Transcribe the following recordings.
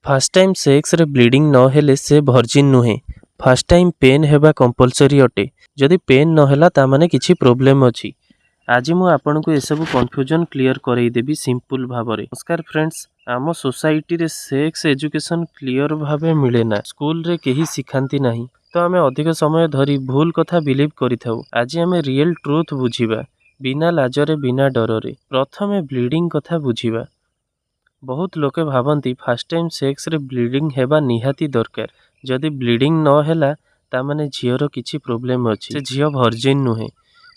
Fast time sex रे bleeding न हेले से भर्जिन नुहे। फास्ट टाइम पेन हेबा कंपलसरी अटे। जदि पेन न हेला ता माने किछि प्रोब्लेम अछि। आज मु आपन को एसबु कन्फ्यूजन क्लियर करई देबी सिंपल भाबरे। नमस्कार फ्रेंड्स, आम सोसाइटी रे सेक्स एजुकेशन क्लियर भाबे मिले ना। स्कूल रे केही सिखांती नाही, तो आमे अधिक समय धरी भूल कथा बिलीव करिथाउ। आज आमे रियल ट्रुथ बुझिबा, बिना लाजरे बिना डररे। प्रथमे ब्लीडिंग कथा बुझिबा। बहुत लोके भावती फास्ट टाइम सेक्स रे ब्लीडिंग हेबा निहाती दरकार। जदि ब्लीडिंग न हेला ता माने झियर किछि प्रोब्लेम अछि, से झियो भर्जिन नुहे।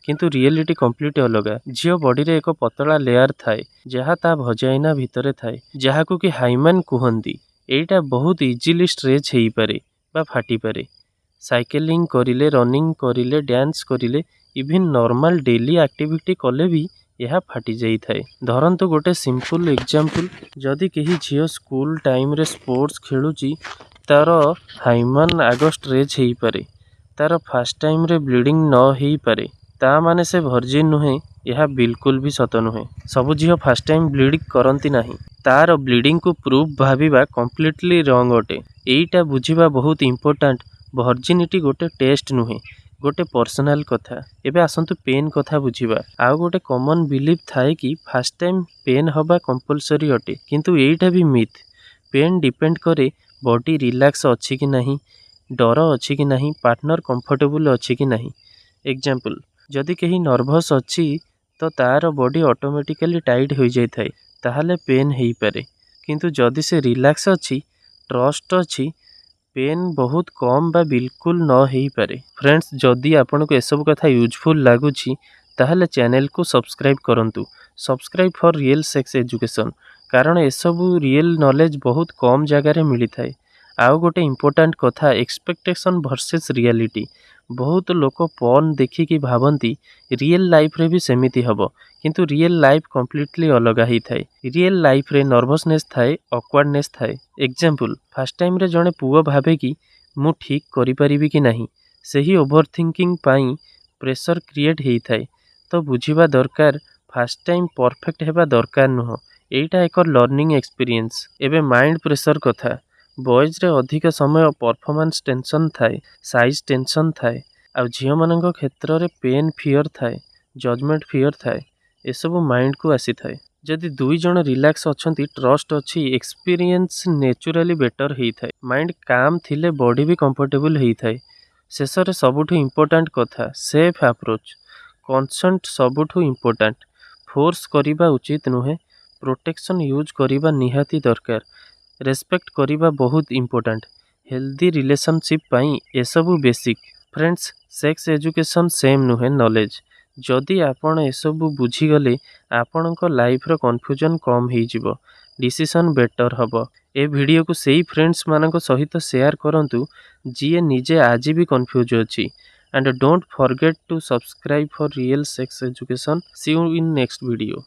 किंतु रियलिटी कंप्लीट अलगा। झियो बॉडी रे एक पतला लेयर थाए जहा ता भजाइना भितरे थाए, जहाकु कि हाइमन कुहंती। एटा बहुत इजीली स्ट्रेच हेई पारे बा फाटी पारे। साइकेलिंग करिले, रनिंग करिले, डांस करिले, इवन नॉर्मल डेली एक्टिविटी कले भी यह फाटी जाई थाए। धरंतु गोटे सिंपल एग्जांपल, जदि केही झियो स्कूल टाइम रे स्पोर्ट्स खेलुची, तार हाइमन आगो स्ट्रेच हेई पारे, तार फास्ट टाइम रे ब्लीडिंग न हेई पारे, ता माने से भर्जिन नुहे। यह बिल्कुल भी सत नुहे। सबु झियो फास्ट टाइम ब्लीडिंग करंती नाही। तार ब्लीडिंग को प्रूफ भाविबा कंप्लीटली रॉन्ग अटे। एईटा बुझिबा बहुत इंपोर्टेंट। भर्जिनिटी गोटे टेस्ट नुहे, गोटे पर्सनल कथा। एबे आसंतु पेन कथा बुझिबा। आउ गोटे कॉमन बिलीफ थाए कि फास्ट टाइम पेन हबा कंपलसरी अटे, किंतु एईटा भी मिथ। पेन डिपेंड करे बॉडी रिलैक्स अछि कि नहीं, डर अछि कि नहीं, पार्टनर कंफर्टेबल अछि कि नहीं। एग्जांपल, जदि केही नर्वस अछि तो तार बॉडी ऑटोमेटिकली टाइट हो जाय थाए, ताहाले पेन हेई पारे। किंतु जदि से रिलैक्स अछि, ट्रस्ट अछि, पेन बहुत कम बा बिल्कुल न हेई पारे। फ्रेंड्स, जदि आपन को एसबु कथा यूजफुल लागुची ताहले चैनल को सब्सक्राइब करंतु। Subscribe for real sex education, कारण एसबु रियल नॉलेज बहुत कम जगह मिली थाए। आउ गोटे इंपोर्टेंट कथा, एक्सपेक्टेशन वर्सेस रियलिटी। बहुत लोक पॉर्न देखिकी भावंती रियल लाइफ रे भी सेमिति हबो, किंतु रियल लाइफ कंप्लीटली अलगा ही थाए। रियल लाइफ रे नर्वसनेस थाए, ऑकवर्डनेस थाए। एग्जांपल, फास्ट टाइम रे जणे पुओ भाबे कि मु ठीक करि परिबी कि नाही, सेही ओवरथिंकिंग पाई प्रेशर क्रिएट हेई थाए। तो बुझिबा दरकार, फास्ट टाइम परफेक्ट हेबा दरकार नुह। एईटा एक लर्निंग एक्सपीरियंस। एबे माइंड प्रेशर कथा। बॉयज रे अधिक समय परफॉर्मेंस टेंशन थाए, साइज टेंशन थाए। आ झियो मानक क्षेत्र रे पेन फियर थाए, जजमेंट फियर थाए। एसबु माइंड को आसी थाए। जदि दुई जण रिलैक्स अछंती, ट्रस्ट अछि, एक्सपीरियंस नेचुरली बेटर हेई थाए। माइंड काम थिले बॉडी भी कंफर्टेबल हेई थाए। शेषरे सबुठु इंपोर्टेंट कथा, सेफ अप्रोच। कंसेंट सबुठु इंपोर्टेंट। फोर्स करिबा उचित नुहे। प्रोटेक्शन यूज करिबा निहाती दरकार। रेस्पेक्ट करिबा बहुत इंपोर्टेंट। हेल्दी रिलेशनशिप पाई एसबु basic. Friends, sex education same नुहे नॉलेज। जदि आपण एसबु बुझी गले, आपणको लाइफ रो कन्फ्यूजन कम हेई जिवो, डिसीजन बेटर हबो। ए वीडियो को सेही फ्रेंड्स मानक सहित शेयर करंतु जिए निजे आज भी कन्फ्यूज अछि। And don't forget to subscribe for real sex education. See you in next video.